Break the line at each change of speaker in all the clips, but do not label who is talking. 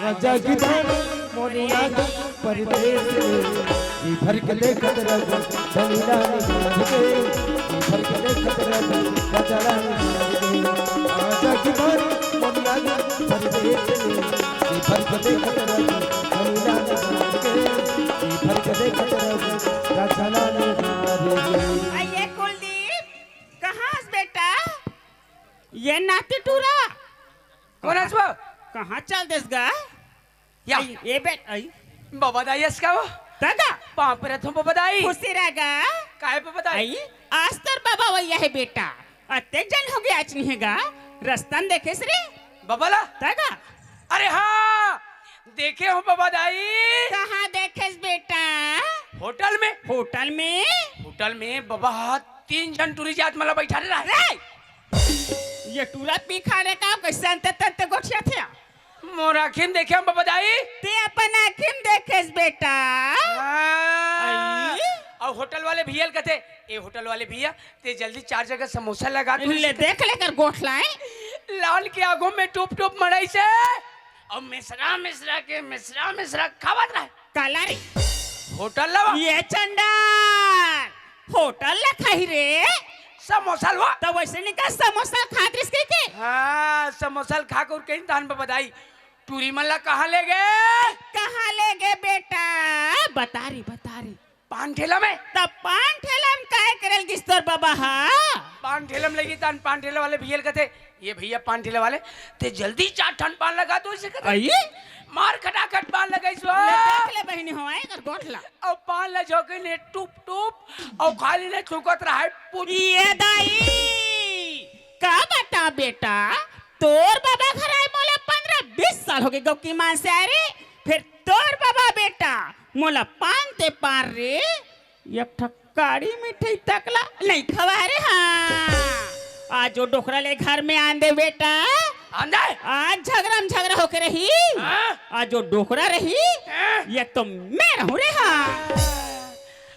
आजा गिदान मोनिया परदेश जी भर के देखत रह जमीला निभागे जी भर के देखत रह बचड़ा निभागे आजा गिदान मोनिया परदेश जी भर के देखत रह जमीला निभागे जी भर के देखत रह बचड़ा निभागे।
ये कुलदीप कहाँ है बेटा? ये नाती टूरा
कौन है वो?
कहाँ चल देस गा?
या
ये बेट आई
बाबा दाई इसका वो
दादा
पांव पर तुम बाबा दाई
खुशी रहेगा
काहे बाबा दाई
आई आज तर बाबा वैया है बेटा अत्ते जन हो गया आज नहीं हैगा रस्तन देखे रे
बाबा ला
दादा
अरे हाँ देखे हो बाबा दाई
कहाँ देखेस बेटा?
होटल में
होटल में
बाबा 3 जन टूरी जात मला बैठा रहा
रे ये टूरा पी खाने का कैसे अंत गोठिया थे
मोर आखिम देखे हम बाबा दाई
ते अपन आँखिम देखेस बेटा।
हाँ। और होटल वाले भैया कहते ए होटल वाले भैया ते जल्दी 4 जगह समोसा लगा दो
ले देख लेकर गोठ लाए
लाल के आगो में टूप टूप मड़ाई से और मिश्रा खावत रहे
काला रे
होटल लवा
ये चंडाल होटल ला खाई रे
समोसा लवा
तो वैसे नहीं का समोसा खात रिस के
हाँ समोसा खा कर कहीं दान पे बताई टूरी मल्ला कहाँ ले गए
बेटा? बता रही
पान ठेला में
तब पान ठेला में काय करल गिस्तर बाबा हा
पान ठेला में लगी तान पान ठेला वाले भैया कहते ये भैया पान ठेला वाले ते जल्दी 4 ठन पान लगा दो इसे कहते
आई
मार खटाखट पान लगाई सो
देख ले बहनी हो आए कर गोठला
और पान ल झोके ने टूप टूप और खाली ने चुकत रहा है पूरी
ये दाई का बता बेटा तोर बाबा घर आए मोला 15-20 साल हो गए गौ की मान से आए रे फिर तोर बाबा बेटा मोला पान ते पार रे एक ठक्काड़ी मिठाई तकला नहीं खवा रे। हाँ आज जो डोकरा ले घर में आन दे बेटा
अंदर
आज झगड़ा होके रही आज जो डोकरा रही एक तो मैं रहूं रे। हाँ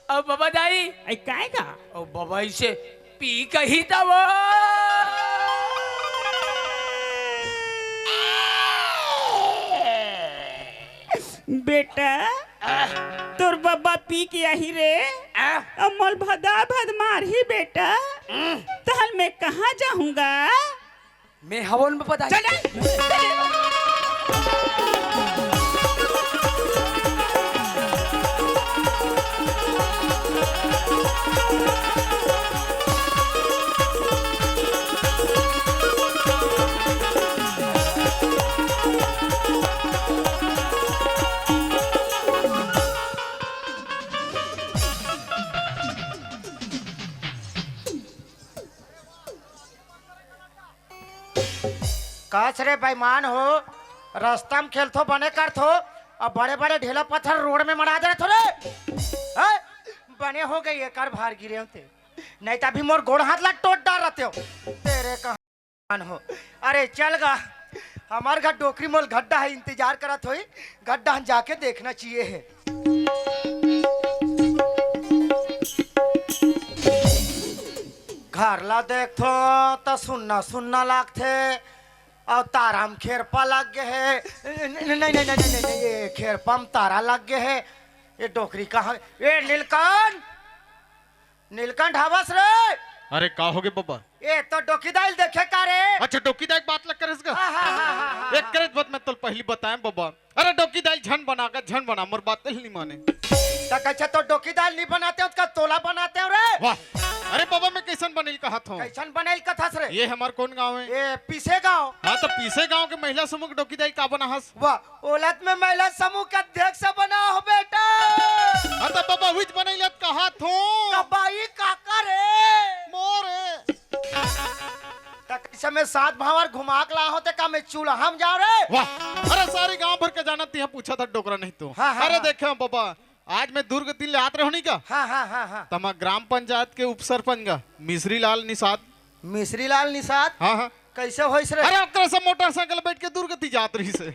अब बाबा दाई
आई काय का
और बाबा इसे पी कही था वो
बेटा तोर बाबा पी के आही रे अमल भद मार ही बेटा तहल मैं कहाँ जाऊंगा?
मैं हवन में पता
काश रे बेईमान हो रास्ता में खेलथो बने करथो और बड़े बड़े ढेला पत्थर रोड में मरा दे थोड़े बने हो गई एक भार गिरे होते नहीं तो अभी मोर गोड़ हाथ ला टोट डाल रहते हो तेरे कहान हो। अरे चल गा हमार घर डोकरी मोल गड्ढा है इंतजार करत होई गड्ढा जाके देखना चाहिए है। घर ला देखो तो सुनना लागथे और तारा में खेरपा लग गए है नहीं ये खेरपा में तारा लग गए है। ये डोकरी कहाँ ये नीलकंठ हवस रे
अरे का हो गए बाबा
ये तो डोकीदाइल देखे का रे
अच्छा डोकीदाइल बात लग कर एक करत बात मैं तो पहली बताएं बाबा अरे डोकीदाइल झन बना मोर बात नहीं माने
अच्छा तो डोकीदाइल नहीं बनाते उसका तोला बनाते हो रे
वाह अरे बाबा मैं कैसन बनेल कहा था
कैसन बनेल कथा रे
ये हमार कौन गांव है
ये पीसे गांव
हाँ तो पीसे गांव के महिला समूह के डोकीदाइल का बना हस
वाह ओलत में महिला समूह का अध्यक्ष बना हो बेटा
हाँ तो बाबा हुई बनेल कहा था
कबाई काका रे
मोरे
कैसे में 7 भावर घुमा के ला होते का मैं चूल्हा हम जाओ रे
वाह अरे सारे गांव भर के जाना तिहा पूछा था डोकरा नहीं तो अरे देखे बाबा आज मैं दुर्ग दिन ले आते रहो नहीं का
हाँ
तमा ग्राम पंचायत के उप सरपंच का मिश्री लाल निषाद हाँ
कैसे होइस रे
अरे अब सब मोटरसाइकिल बैठ के दुर्गति जात रही से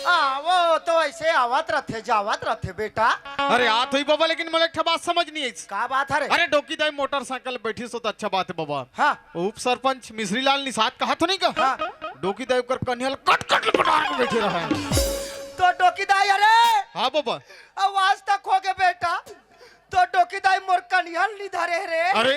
वो तो ऐसे आवत रहते जावत रहते बेटा
अरे आत हुई बाबा लेकिन मुझे एक बात समझ नहीं आई
का बात है रे
अरे डोकीदाई मोटरसाइकिल बैठी सो तो अच्छा बात है बाबा
हाँ
उप सरपंच मिश्री लाल निषाद कहा तो नहीं का डोकीदाई कर कन्हैया कट बना के बैठे रहा है
तो डोकीदाई अरे
हाँ बाबा
आवाज तक हो गए बेटा तो डोकीदाई मोर कन्हैया नहीं धरे रे
अरे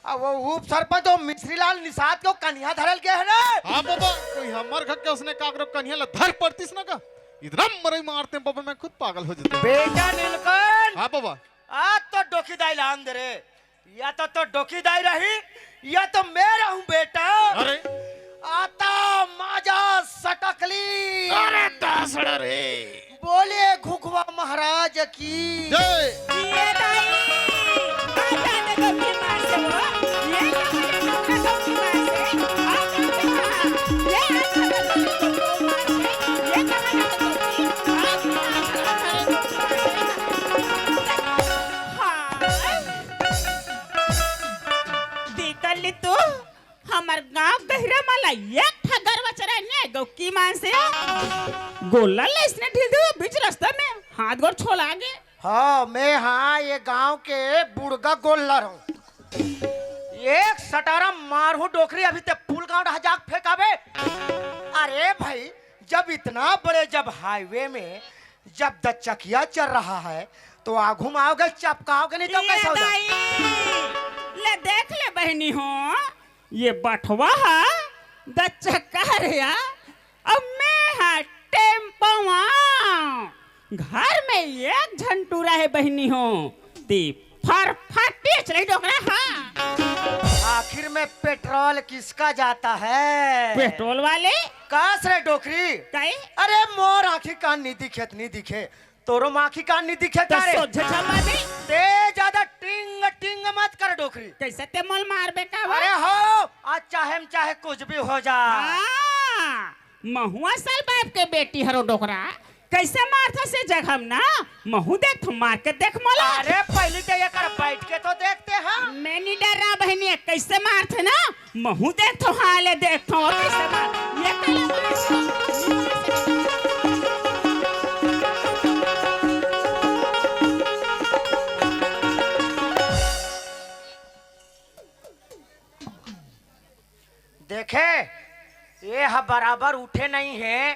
अब वो उप सरपंच तो मिश्रीलाल निषाद को कन्हैया धरल के है ना
हाँ बाबा कोई हमार घर के उसने कागरो कन्हैया ला धर पड़तीस ना का इतना मरई मारते हैं बाबा मैं खुद पागल हो जाते
बेटा नीलकंठ
हाँ बाबा
आज तो डोकीदाई लान दे रे या तो डोकीदाई रही या तो मैं रहूं बेटा
अरे
आता माजा सटकली
अरे दासड़ा रे
बोले घुघवा महाराज की
जय
ये दाई आ जाने गौकी माँ से वो ये जाने गौकी माँ से आ जाने ये आने गौकी माँ से ये जाने गौकी तो हमार गांव गहरा माला एक ठगर बचरा ने गौकी मां से गोला ले इसने ढील दे बीच रास्ते में हाथ गोर छोला आगे
हाँ मैं हाँ ये गांव के बुढ़गा गोल्लर हूँ एक सटारा मारू डोकरी अभी तक पुल गांव हजाक फेंकावे अरे भाई जब इतना बड़े जब हाईवे में जब दचकिया चल रहा है तो आगू में आओगे चपकाओगे नहीं तो कैसे हो
ले देख ले बहनी हो ये बटवा है दचका रे अब मैं है टेम्पोवा घर में एक झंटूरा है बहनी हो ती फरफटी चली डोकरा हाँ
आखिर में पेट्रोल किसका जाता है
पेट्रोल वाले
कास रे डोकरी
कई
अरे मोर आखी कान नहीं दिखे नहीं दिखे तोरो आखी कान नहीं दिखे
तो
तारे
सोच छमा दे
ते ज्यादा टिंग टिंग मत कर डोकरी
कैसे ते मोल मार बे का
अरे हो आज चाहे कुछ भी हो जा
महुआ साल बाप के बेटी हरो डोकरा कैसे मारथा से जगह ना महू देख मार के देख मोला
अरे पहले तो ये कर बैठ के तो देखते हैं
मैं नहीं डर रहा बहनी कैसे मारथे ना महू देख तो हाले देख तो कैसे मार ये कला
देखे ये हा बराबर उठे नहीं है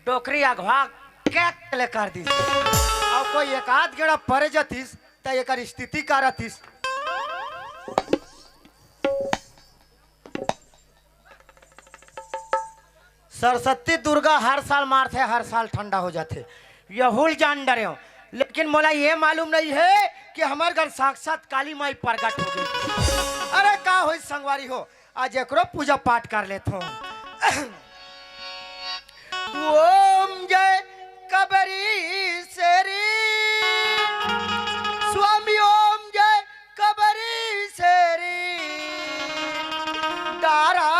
डोकरी अगवा क्या कर दी और कोई एक आध गेड़ा पड़ जतीस तो एक स्थिति का रहतीस सरस्वती दुर्गा हर साल मारते हर साल ठंडा हो जाते यहुल जान डरे हो लेकिन मोला ये मालूम नहीं है कि हमारे घर साक्षात काली माई प्रकट हो गई अरे का हो संगवारी हो आज एकरो पूजा पाठ कर लेते हो ओम जय कबरी सेरी स्वामी ओम जय कबरी सेरी डारा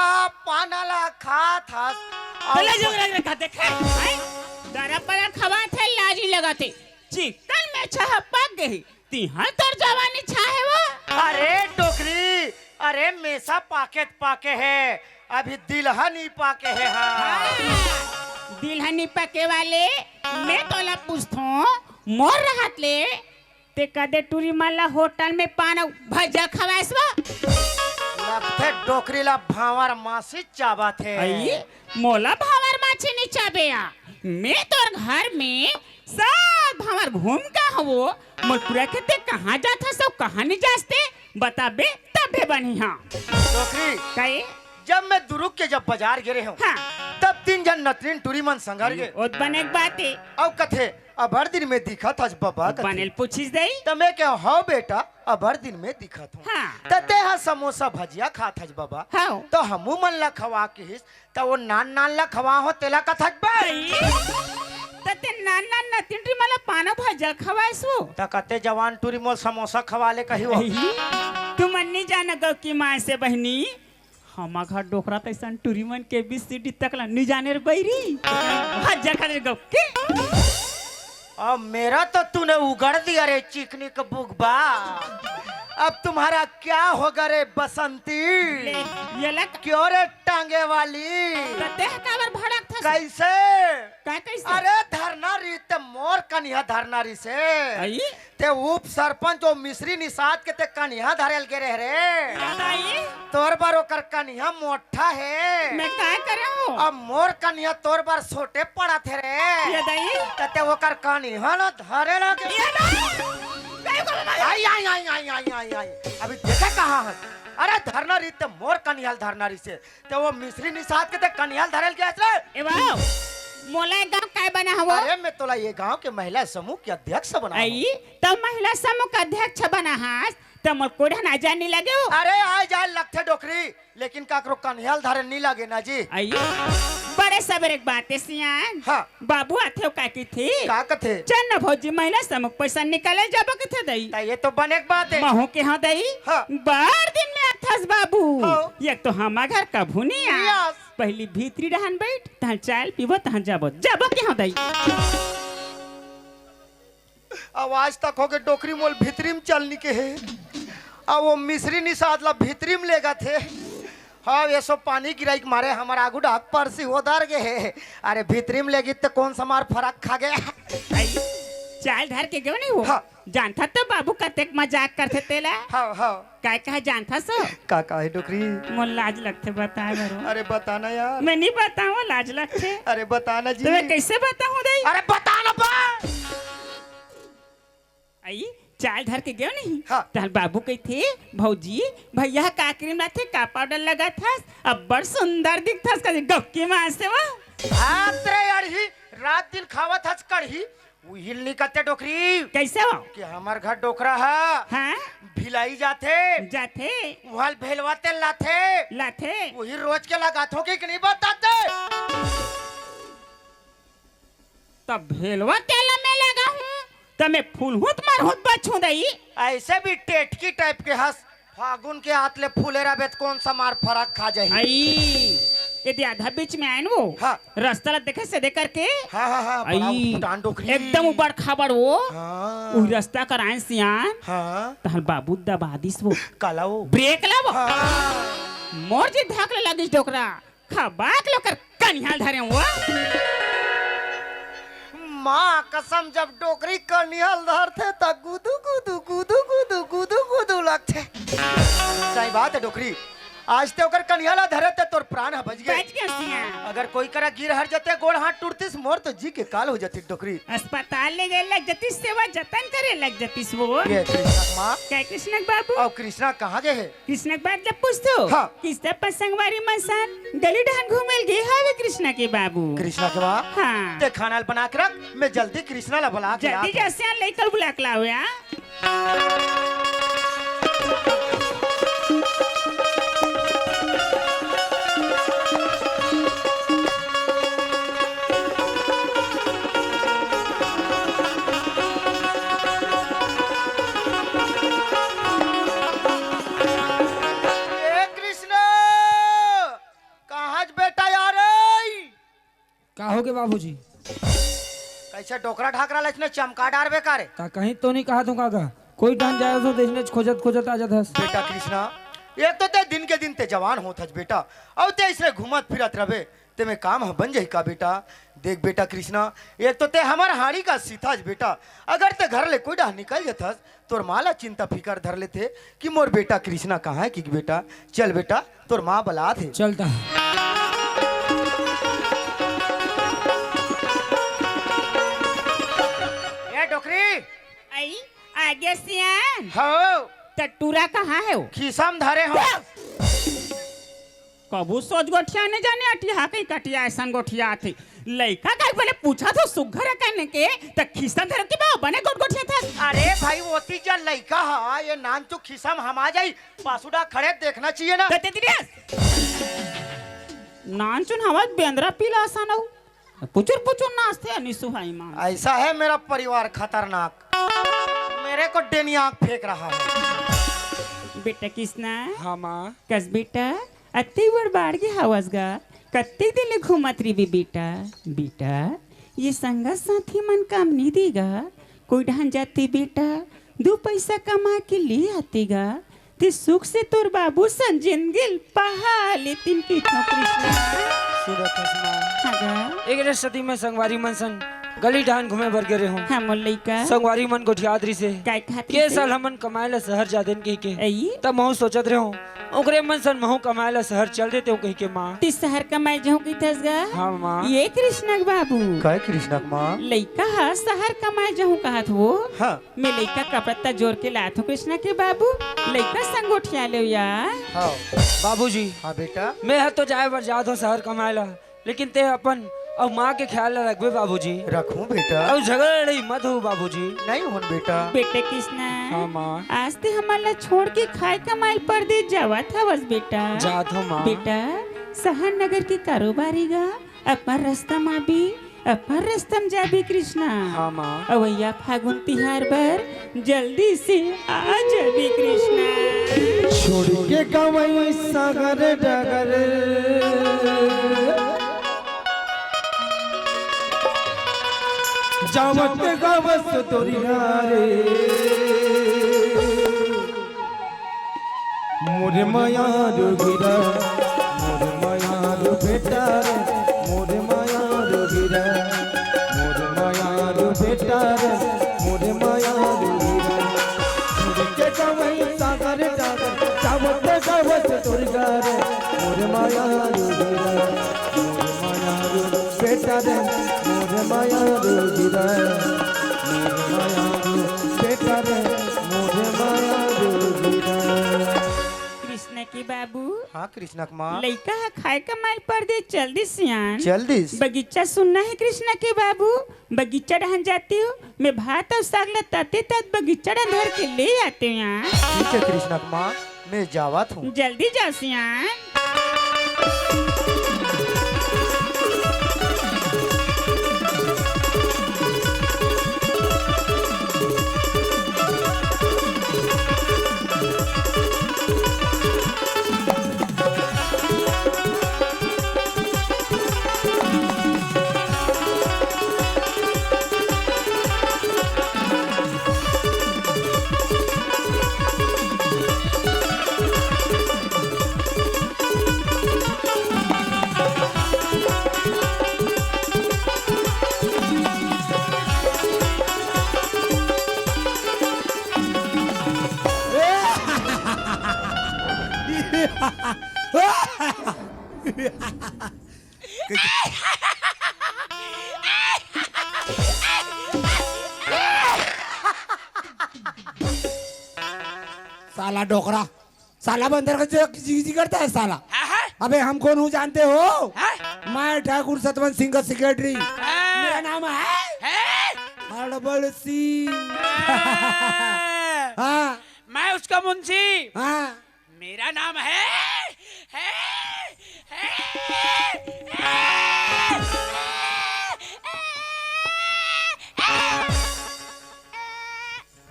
पानाला खाता
पहले जो रंग रखा देखे दरा पर खवा थे लाजी लगाते चिकन में छह पक गई तिहर तर जवानी छाहे वो
अरे डोकरी अरे मेसा पाके है अभी दिलहा नहीं पाके है हाँ।
दिलहनी पके वाले मैं तोला पूछतो मोर रहत ले ते कदे टूरी माला होटल में पाना भजा खवासवा
लगते डोकरी ला भावर मासी चाबा थे
आई मोला भावर माछी नहीं चाबेया मैं तोर घर में सब भावर घूम का हो मोलपुरा के ते कहां जाथा सब कहां नहीं जास्ते बताबे तबे बनी हां
डोकरी
कई
जब मैं दुरुक के जब बाजार गिरे हूँ
हाँ
तब 3 जन नतरीन टूरी मन संगर गए
ओत बने एक बात है
अब कथे अब हर दिन में दिखा था बाबा
बनेल पूछिस दई
तो मैं क्या हाँ बेटा अब हर दिन में दिखा था
हाँ
तते हाँ समोसा भजिया खात हज बाबा
हाँ
तो हमू मन ला खवा के हिस तो वो नान ला खवा हो तेला कथक बे
तते नाना नतिंटी मला पाना भजा खवासो
तो कते जवान टूरी मोल समोसा खवा ले कही वो
तू मन नहीं जाना गौ की माँ से बहनी हमा घर डोकरा तैसन टूरी मन के बीसीडी तक ला नहीं जाने रे बैरी भजा खाने गौ के
अब मेरा तो तूने उगड़ दिया रे चिकनी का बुगबा अब तुम्हारा क्या होगा रे बसंती
ये लक
क्यों रे टांगे वाली
तते काबर भड़क था
कैसे
का कैसे
अरे धरना रीत मोर कन्या धरनारी से
आई
ते उप सरपंच ओ मिश्री निषाद के ते कन्या धरल के रह रे
याद आई
तोर बार ओकर कन्या मोटा है
मैं क्या करे हूँ
अब मोर कन्या तोर बार छोटे पड़ा थे रे
याद आई
तते ओकर कन्या न धरे लगे
याद आई
आई आई आई आई आई आई आई अभी देखा कहाँ है अरे धरनारी ते मोर कन्याल धरनारी से ते वो मिश्री निषाद के ते कन्याल धरल के रे
ए वाओ मोला गांव काय बना हवा
अरे मैं तोला ये गांव के महिला समूह के अध्यक्ष बना
आई तब महिला समूह का अध्यक्ष बना हास तब मोर कोढ़ा ना जाने लगे हो
अरे आ जाए लगते डोकरी लेकिन काकरो कन्याल धरे नहीं लगे ना जी
आई बड़े सवेरे बात है सियान
हाँ
बाबू आथे का की थी
का कथे
चन्न भौजी महिला समूह पैसा निकाले जब के थे दई
ता ये तो बने एक बात है
महू के हाँ दई
हाँ।
बार दिन में आथस बाबू
हाँ।
एक तो हमा घर का भुनिया
यस।
पहली भीतरी रहन बैठ तहां चाय पीबो तहां जाबो के हाँ दई
आवाज तक हो के डोकरी मोल भीतरी में चलनी के है अब वो मिश्री निषाद ला भीतरी में लेगा थे हाँ ये सब पानी गिराई के मारे हमारा आगू डाक पर से होदार गए है अरे भीतरी में लेगी तो कौन सा मार फरक खा गया
आई चाय धर के गयो नहीं हो
हाँ।
जानता तो बाबू कतेक मजाक करते तेला
हाँ हाँ
काय कहा जानता सो
का है डोकरी
मोल लाज लगते बता बरो
अरे बताना यार
मैं नहीं बताऊं लाज लगते
अरे बताना जी
तो मैं कैसे बताऊं दई
अरे बताना बा
आई चाल धर के गयो नहीं
हाँ।
तहल बाबू कही थे भौजी भैया का क्रीम ला थे का पाउडर लगा था अब बड़ सुंदर दिखता का गक्की मां से वो
हात्रे अड़ही रात दिन खावत हच कड़ही उहिल निकलते डोकरी
कैसे हो
कि हमार घर डोकरा है
हाँ
भिलाई जाते
जाते
वहां भेलवाते लाथे
लाथे
वही रोज के लगाथों की नहीं बताते
तब भेलवा तेला में लगा हूँ तब मैं फूल हूँ तुम्हार हूँ बचूं दई
ऐसे भी टेटकी टाइप के हंस फागुन के हाथ ले फूले रहा कौन सा मार फरक खा जाए
आई यदि आधा बीच में आए न वो
हाँ।
रास्ता ला देखे से देख करके
हाँ हाँ हाँ बड़ा
आई
फुटान डोकरी
एकदम ऊपर खबर वो
हाँ
उही रास्ता कर आए सियान
हाँ
तहल बाबू दबा दिस वो
काला वो
ब्रेक लाबो
हाँ
मोर जी धाकले लगिस डोकरा खबाक लोकर कन्हाल धरे हुआ
माँ कसम जब डोकरी कनियल धरते तब गुदू गुदू गुदू गुदू गुदू गुदू लगते सही बात है डोकरी आज ते ओकर कनियाला धरे ते तोर प्राण बच गए
बच गया सियान
अगर कोई करा गिर हर जते गोड़ हाथ टूटतिस मोर तो जी के काल हो जाती डोकरी
अस्पताल ले गए लग जतीस सेवा जतन करे लग जतीस वो
ये कृष्णा माँ
क्या कृष्णक बाबू
और कृष्णा कहाँ गए है
कृष्णक बात जब पूछतो
हाँ।
किसते पसंगवारी मनसान गली ढान घूमेल गे हावे कृष्णा के बाबू
कृष्णा के बाद
हाँ
ते खाना बना के रख मैं जल्दी कृष्णा ला बुला के
जल्दी
आता
जैसे लेकर बुला के लाओ यार
ए कृष्णा कहाँ बेटा यार
का हो गए बाबूजी
कैसे डोकरा ढाकरा लचने चमका डार बेकारे
का कहीं तो नहीं कहा तू काका कोई डांस जाया तो देखने खोजत खोजत आ जाता
बेटा कृष्णा एक तो ते दिन के दिन ते जवान होत हज बेटा अब ते इसरे घूमत फिरत रहे ते में काम बन जाही का बेटा देख बेटा कृष्णा एक तो ते हमार हाड़ी का सीताज बेटा अगर ते घर ले कोई डाह निकल जथस तोर माला चिंता फिकर धर लेते कि मोर बेटा कृष्णा कहाँ है कि बेटा चल बेटा तोर माँ बला थे
चलता
ए डोकरी
आई आगे सियान
हो
टटूरा कहाँ है वो
खीसम धरे हो
कबू सोच गोठिया ने जाने अटिया कहीं कटिया ऐसा गोठिया थे लड़का का बोले पूछा तो सुघर कहने के त खिसा धर के बा बने गोट गोठिया था
अरे भाई ओती जा लइका हा ये नान चुक खिसम हम आ जाई पासुडा खड़े देखना चाहिए ना
ते नानचुन हवा बेंद्रा पीला आसान हो पुचुर पुचुर नाचते अनिसु भाई मां
ऐसा है मेरा परिवार खतरनाक मेरे को डेनी आँख फेंक रहा है
बेटा किसना
हाँ माँ
कस बेटा अत्ते वर बाढ़ के हवस गा कत्ते दिले घुमत री बेटा बेटा ये संगा साथी मन काम नहीं देगा कोई ढान जाते बेटा दो पैसा कमा के ले आतेगा ते सुख से तोर बाबू संजिन गिल पहाली तिनकी तो कृष्णा
सूरत हसना
हाँ
एक रे सती में संगवारी मनसन गली डान घूमे बर गे रे हूँ
हम लइका
संगवारी मन गोठियादरी से
काय खातिर
के
से?
साल हमन कमाए ला शहर जा देन कही के
आई
तब महू सोचत रहे हूँ ओकरे मन सन महू कमाए ला शहर चल देते हो कही के माँ
ती शहर कमाई जाऊं की थस गा
हाँ माँ
ये कृष्णक बाबू
काय कृष्णक माँ
लइका हा शहर कमाए जाऊं कहत हो
हाँ
मैं लइका कपड़ता जोर के लात हूँ कृष्णा के बाबू लइका संगोठिया ले यार
हाँ
बाबूजी
हाँ बेटा
मैं है तो जाए बर जात हो शहर कमाए ला लेकिन ते अपन और माँ के ख्याल रखबे बाबूजी
रखूं बेटा
और झगड़ रही मत हो बाबूजी
नहीं हूँ बेटा
बेटे कृष्णा
हाँ माँ
आज ते हमारा छोड़ के खाए कमाई पर दे जावा था बस बेटा
जात हो माँ
बेटा शहर नगर की कारोबारी गा अपन रास्ता माँ भी अपन रास्ता में जाबी कृष्णा
हाँ माँ
अवैया फागुन तिहार पर जल्दी से आ जाबी कृष्णा
छोड़ के कमाई सागर डगर जावत गावस तोरिया रे मोरे माया रो गिरा मोरे माया रो बेटा रे मोरे माया रो गिरा मोरे माया रो बेटा रे मोरे माया रो गिरा छोड़ के कमाई सागर डगर जावत गावस तोरिया रे मोरे माया रो गिरा मोरे माया रो बेटा रे मोरे माया रो गिरा मोरे माया रो बेटा रे मोरे माया रो गिरा
कृष्णा के बाबू
हाँ कृष्णक माँ
लइका है खाए कमाई पर दे जल्दी सियान
जल्दी
बगीचा सुनना है कृष्णा के बाबू बगीचा रहन जाती हो मैं भात और साग लताते तक बगीचा धर के ले आते हूँ यहाँ
ठीक है कृष्णक माँ मैं जावत हूँ
जल्दी जाओ सियान
साला डोकरा साला बंदर का जी करता है साला अबे हम कौन हूँ जानते हो मैं ठाकुर सतवन सिंह का सेक्रेटरी मेरा नाम है हड़बड़ सिंह हाँ
मैं उसका मुंशी
हाँ
मेरा नाम है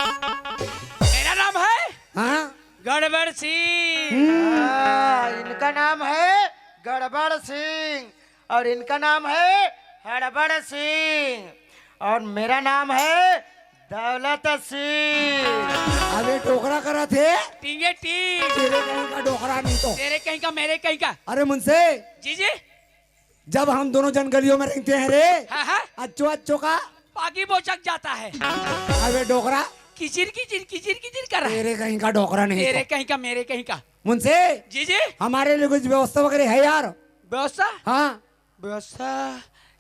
मेरा नाम है
हाँ
गड़बड़ सिंह
इनका नाम है गड़बड़ सिंह और इनका नाम है हड़बड़ सिंह और मेरा नाम है दौलत सिंह अबे टोकरा करा थे
टींगे टींग
तेरे कहीं का डोकरा नहीं तो
तेरे कहीं का मेरे कहीं का
अरे मुझसे
जी जी
जब हम दोनों जन गलियों में रहते हैं रे
हाँ
अच्छो अच्छो का
पागी बोचक जाता है
अबे डोकरा
किचिर किचिर किचिर किचिर कर रहा है
तेरे कहीं का डोकरा नहीं
तेरे
तो।
कहीं का मेरे कहीं का
मुझसे
जी जी
हमारे लिए कुछ व्यवस्था वगैरह है यार
व्यवस्था
हाँ
व्यवस्था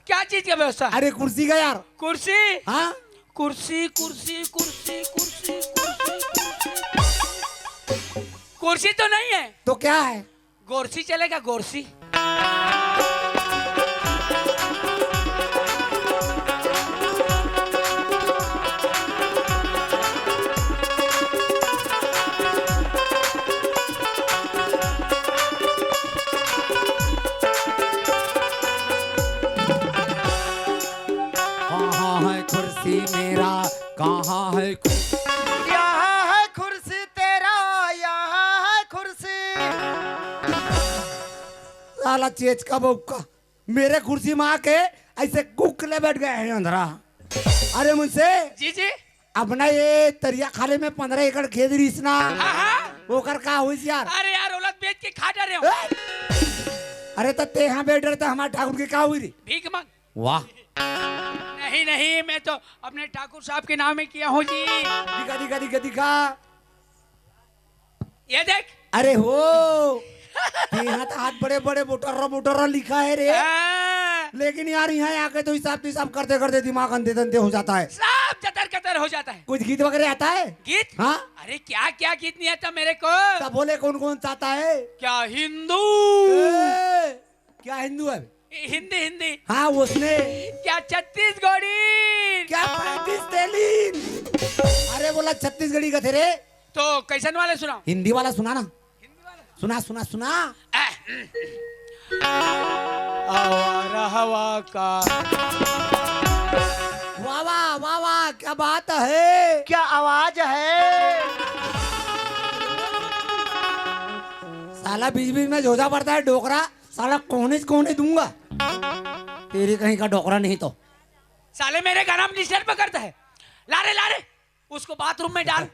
क्या चीज का व्यवस्था
अरे कुर्सी का यार
कुर्सी
हाँ
कुर्सी कुर्सी कुर्सी कुर्सी कुर्सी तो नहीं है
तो क्या है
गोरसी चलेगा गोरसी
कहाँ है कुर्सी मेरा कहाँ है कुर्सी यहाँ है कुर्सी तेरा यहाँ है कुर्सी साला चेच का बउका मेरे कुर्सी में आके ऐसे कुकले बैठ गए हैं अंधरा अरे मुझसे
जी जी
अपना ये तरिया खाले में 15 एकड़ खेत रीसना
हाँ
वो कर का हुई यार
अरे यार औलाद बेच के खा जा रहे हो
अरे तो ते यहाँ बैठ रहे तो हमारे ठाकुर की का हुई रे
भीख मांग
वाह
नहीं नहीं नहीं, मैं तो अपने ठाकुर साहब के नाम में किया हूँ जी।
दिखा दिखा दिखा दिखा।
ये देख।
अरे हो यहाँ तो हाथ बड़े बड़े मोटरा मोटरा लिखा है रे। लेकिन यार यहाँ आके तो हिसाब करते करते दिमाग अंधे धंधे हो जाता है,
सब चतर कतर हो जाता है।
कुछ गीत वगैरह आता है?
गीत?
हाँ
अरे क्या क्या गीत नहीं आता मेरे को।
सब बोले कौन कौन चाहता है?
क्या हिंदू?
क्या हिंदू है?
हिंदी हिंदी।
हाँ उसने
क्या छत्तीसगढ़ी?
क्या 35 तेलीन? अरे बोला छत्तीसगढ़ी का थे रे।
तो कैसन वाले सुनाओ?
हिंदी वाला सुना ना, सुना सुना सुना।
आवारा हवा का।
वाह वाह वाह वाह, क्या बात है, क्या आवाज है। साला बीच बीच में जोजा पड़ता है डोकरा, साला कोने दूंगा तेरी कहीं का डोकरा नहीं तो।
साले मेरे का नाम डिस्टर्ब करता है। लारे उसको बाथरूम में डाल।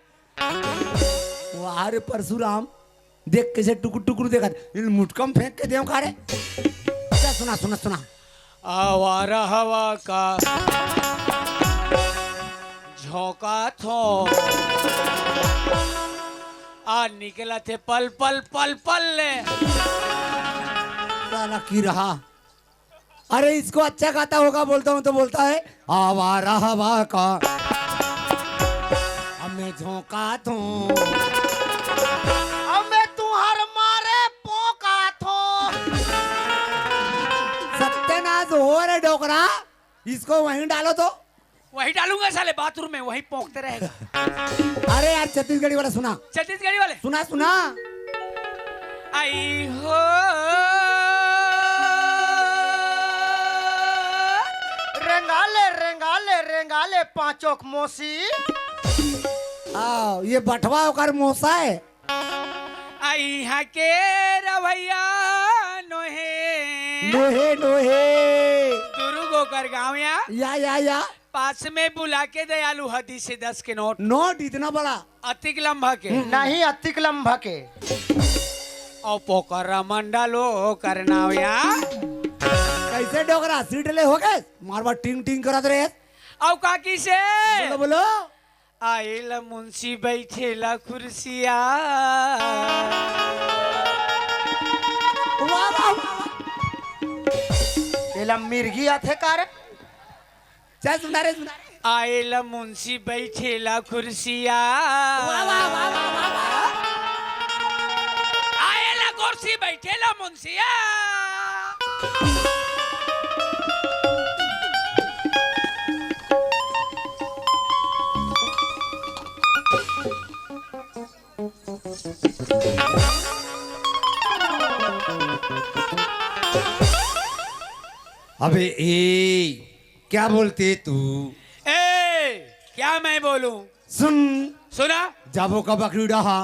वाह रे परशुराम, देख कैसे टुकुर टुकुर देखा, मुटकम फेंक के देव खा रे। अच्छा सुना सुना सुना।
आवारा हवा का झोंका थो आ निकला थे पल पल पल पल ले।
साला की रहा। अरे इसको अच्छा गाता होगा, बोलता हूँ तो बोलता है आवारा हवा का हमें झोंका थो, हमें तुहार मारे पोका थो। सत्यानाश हो रे डोकरा, इसको वहीं डालो तो।
वही डालूंगा साले बाथरूम में, वही पोंखते रहेगा।
अरे यार छत्तीसगढ़ी वाला सुना,
छत्तीसगढ़ी वाले
सुना सुना।
आई हो
रेंगाले पांचों मोसी। आओ ये बटवा होकर मोसा है।
आई यहाँ के रवैया नोहे
नोहे नोहे
दुर्गो कर गाँव
या
पास में बुला के दयालु हदी से 10 के नोट।
नोट इतना बड़ा?
अतिक लंबा के
नहीं, अतिक लंबा के।
और पोकरा मंडलो करनावया।
कैसे डोगरा सीट ले हो गए, मारवा टिंग टिंग करत रहे।
और काकी से
बोलो बोलो।
आइला मुंशी बैठेला कुर्सिया।
वाह वाह वाह, मिर्गी आथे कार। चल सुना रे सुना रे।
आइला मुंशी बैठेला कुर्सिया।
वाह वाह वाह वाह वाह।
आइला कुर्सी बैठेला मुंशिया।
अबे ए क्या बोलते तू?
ए क्या मैं बोलूं?
सुन,
सुना
जाबो का बकरी डहा।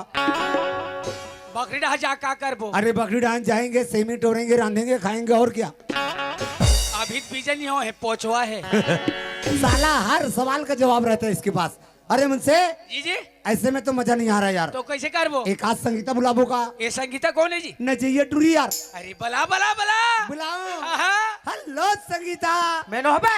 बकरी डहा जा का करबो?
अरे बकरी डांस जाएंगे, सेमी टोरेंगे, रांधेंगे, खाएंगे और क्या।
अभी बीजन नहीं हो है, पोछवा है।
साला हर सवाल का जवाब रहता है इसके पास। अरे मुझसे
जी जी
ऐसे में तो मजा नहीं आ रहा यार।
तो कैसे करबो?
एक आध संगीता बुलाबो का।
ये संगीता कौन है जी?
न चाहिए टूरी यार।
अरे बला बला बला
बुलाओ।
हाँ।
हेलो संगीता। मैंने हो बे।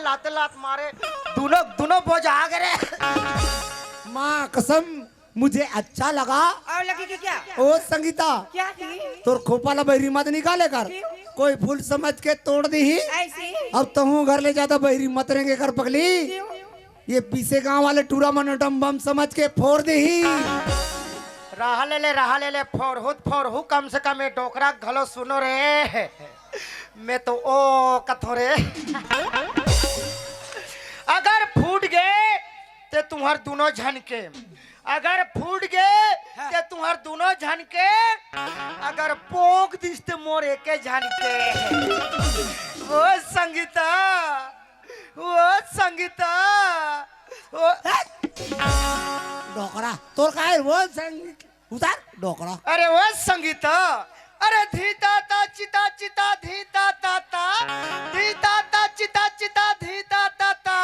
लाते लात मारे दोनों बोझ आ गए। माँ कसम मुझे अच्छा लगा।
और लगी कि क्या?
ओ संगीता,
क्या
तोर खोपाला बहरी मत निकाले कर, कोई फूल समझ के तोड़ दी ही।
ऐसी
अब तो हूँ घर ले जाता बहरी मत रहेंगे कर पगली। ये पीछे गांव वाले टूरा मनोटम बम समझ के फोड़ दी ही।
रहा ले ले फोर कम से कम ये डोकरा घलो सुनो रे। मैं तो ओ कथो रे। अगर फूट गए ते तुम्हार दोनों झनके, अगर फूट गए ते तुम्हार दोनों झनके, अगर पोक दिस ते मोर एके झनके। ओ संगीता, ओ संगीता, ओ
डोकरा तोर काय वो संगीत उतार डोकरा
अरे वो संगीत अरे धीता ता चिता चिता धीता ता ता धीता ता चिता चिता धीता ता ता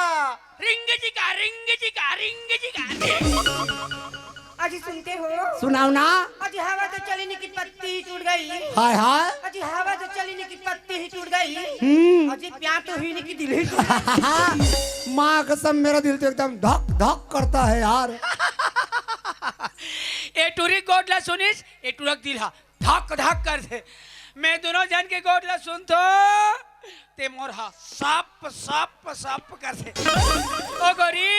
रिंग जिका रिंग जिका रिंग जिका
अजी सुनते हो?
सुनाओ ना
अजी हवा तो चलने की पत्ती ही टूट गई।
हाय हाय
अजी हवा तो चलने की पत्ती ही टूट गई। अजी प्यार तो हुई नहीं की दिल ही टूट गई।
माँ कसम मेरा दिल तो एकदम धक धक करता है यार
ए टूरी गोडला सुनिस ए टूरक दिल हा धक धक कर दे मैं दोनों जन के गोडला सुन तो ते मोर हा सप सप सप कर दे ओ गोरी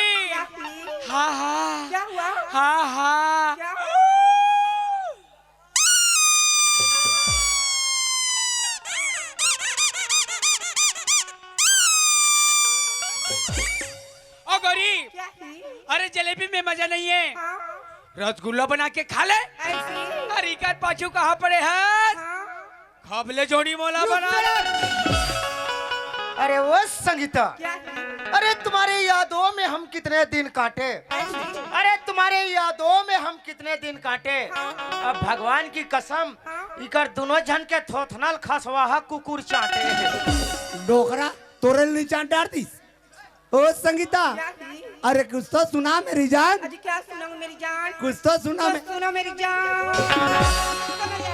हाँ हाँ
क्या हुआ?
हाँ हाँ
क्या?
ओ गोरी
क्या ही?
अरे जलेबी में मजा नहीं है
हाँ,
रसगुल्ला बना के खा ले
ऐसी?
अरे का पाछू कहाँ पड़े हैं
हाँ,
खबले जोड़ी मोला बना ले
अरे वो संगीता
क्या ही?
अरे तुम्हारे यादों में हम कितने दिन काटे
ऐसी?
अरे तुम्हारे यादों में हम कितने दिन काटे अब भगवान की कसम इकर दोनों जन के थोथनल खसवाहा कुकुर चाटे
डोकरा तोरे नीचा डार दिस ओ संगीता
क्या ही?
अरे कुछ तो सुना मेरी जान
अजी क्या सुनाऊं मेरी जान?
कुछ तो सुना
तो सुनो मेरी जान। समझ आया?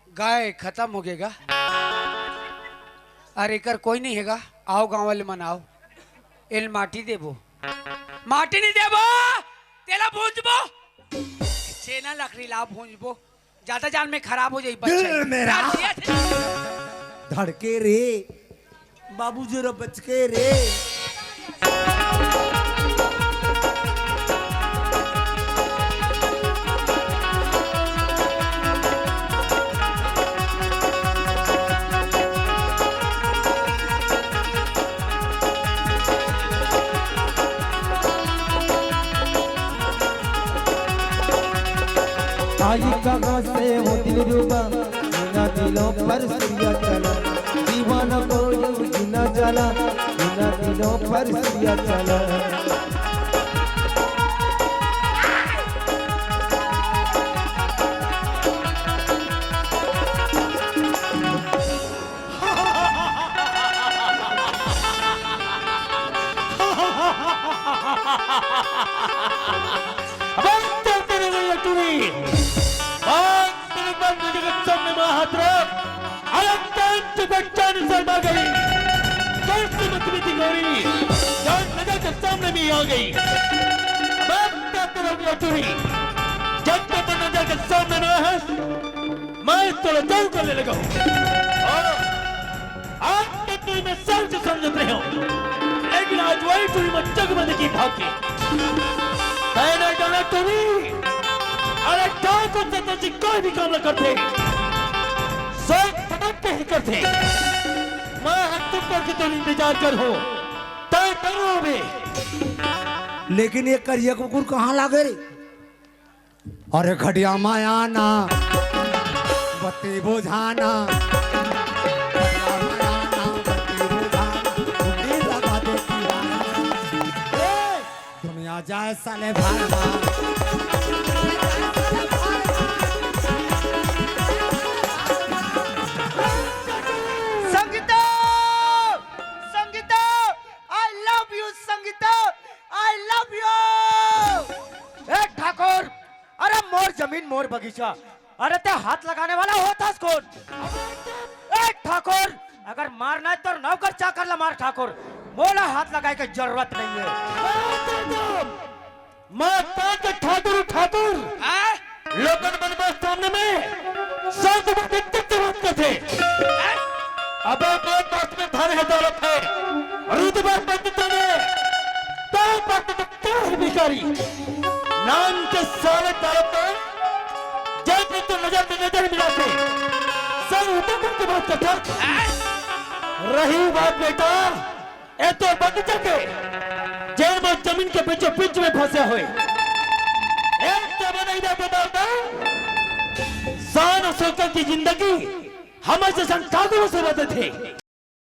गाय खत्म हो गएगा अरे कर कोई नहीं हैगा आओ गांव वाले मनाओ एल माटी देबो माटी नहीं देबो तेला भूंजबो सेना लकड़ी ला भूंजबो ज्यादा जान में खराब हो जाई
दिल मेरा।
बच्चे
धड़के रे बाबू जरा बच के रे आई कहाँ से हो दिल रुबा बिना दिलों पर सूर्य चला दीवाना को बिना जला बिना दिलों पर सूर्य चला
सामने भी आ गई जब तक नजर के सामने ना है मैं थोड़ा दूर करने लगा हूँ आज तक तुम मैं समझ समझ रहे हो लेकिन आज वही तुम मैं जगमग की भागी मैंने डाला तुम्हें अरे ठाकुर से कोई भी काम न करते सब फटकते ही करते मैं तुम पर कि तुम इंतजार कर हो तय करो भी
लेकिन ये करिया कुकुर कहाँ लागे रे अरे घटिया मायाना बत्ती बुझाना घटिया मायाना, बत्ती बुझाना, बत्ती लगा देती है। ए, दुनिया जाए साले भाई
Sangeeta Sangeeta I love you Sangeeta I love you ए ठाकुर अरे मोर जमीन मोर बगीचा अरे ते हाथ लगाने वाला होता कौन ए ठाकुर अगर मारना है तो नौकर चाकर ला मार ठाकुर मोला हाथ लगाए की जरूरत नहीं है
मैं ठाकुर ठाकुर लोगन बनवास सामने में संत बात थे अब मेरे पास में धन है दौलत है रुतबा पंडितों ने तो पंडित है भिखारी नाम के सारे दौलत में जब भी तो नजर मिलाते सर ऊपर करके बात करता। रही बात बेटा ए तो बगीचा के जेल में जमीन के पीछे पिच में फंसे हुए एक तो बनाई बताओ शान और शौकत की जिंदगी हमारे जैसा कागलों से बदे थे।